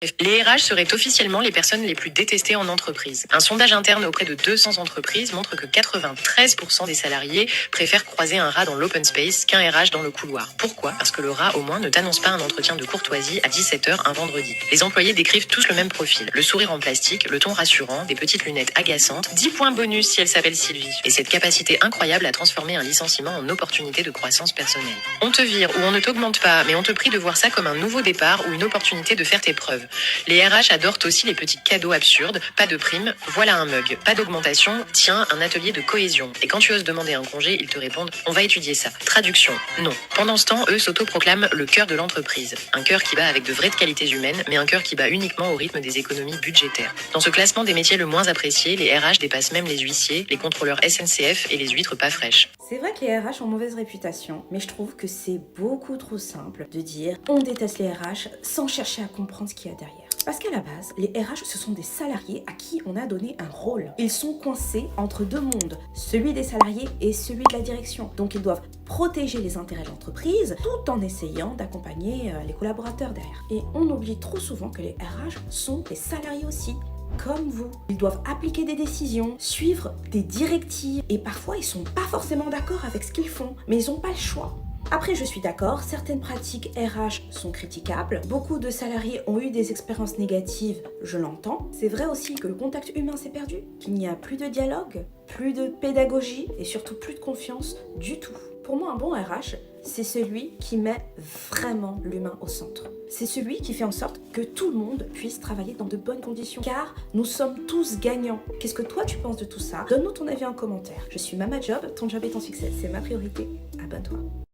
Les RH seraient officiellement les personnes les plus détestées en entreprise. Un sondage interne auprès de 200 entreprises montre que 93% des salariés préfèrent croiser un rat dans l'open space qu'un RH dans le couloir. Pourquoi ? Parce que le rat, au moins, ne t'annonce pas un entretien de courtoisie à 17h un vendredi. Les employés décrivent tous le même profil. Le sourire en plastique, le ton rassurant, des petites lunettes agaçantes, 10 points bonus si elle s'appelle Sylvie. Et cette capacité incroyable à transformer un licenciement en opportunité de croissance personnelle. On te vire ou on ne t'augmente pas, mais on te prie de voir ça comme un nouveau départ ou une opportunité de faire tes preuves. Les RH adorent aussi les petits cadeaux absurdes. Pas de prime, voilà un mug. Pas d'augmentation, tiens, un atelier de cohésion. Et quand tu oses demander un congé, ils te répondent « on va étudier ça ». Traduction, non. Pendant ce temps, eux s'autoproclament le cœur de l'entreprise. Un cœur qui bat avec de vraies qualités humaines, mais un cœur qui bat uniquement au rythme des économies budgétaires. Dans ce classement des métiers le moins appréciés, les RH dépassent même les huissiers, les contrôleurs SNCF et les huîtres pas fraîches. C'est vrai que les RH ont mauvaise réputation, mais je trouve que c'est beaucoup trop simple de dire on déteste les RH sans chercher à comprendre ce qu'il y a derrière. Parce qu'à la base, les RH, ce sont des salariés à qui on a donné un rôle. Ils sont coincés entre deux mondes, celui des salariés et celui de la direction. Donc ils doivent protéger les intérêts de l'entreprise tout en essayant d'accompagner les collaborateurs derrière. Et on oublie trop souvent que les RH sont des salariés aussi. Comme vous. Ils doivent appliquer des décisions, suivre des directives et parfois ils sont pas forcément d'accord avec ce qu'ils font, mais ils n'ont pas le choix. Après, je suis d'accord, certaines pratiques RH sont critiquables. Beaucoup de salariés ont eu des expériences négatives, je l'entends. C'est vrai aussi que le contact humain s'est perdu, qu'il n'y a plus de dialogue, plus de pédagogie et surtout plus de confiance du tout. Pour moi, un bon RH, c'est celui qui met vraiment l'humain au centre. C'est celui qui fait en sorte que tout le monde puisse travailler dans de bonnes conditions. Car nous sommes tous gagnants. Qu'est-ce que toi tu penses de tout ça ? Donne-nous ton avis en commentaire. Je suis Mama Job, ton job est ton succès. C'est ma priorité. Abonne-toi.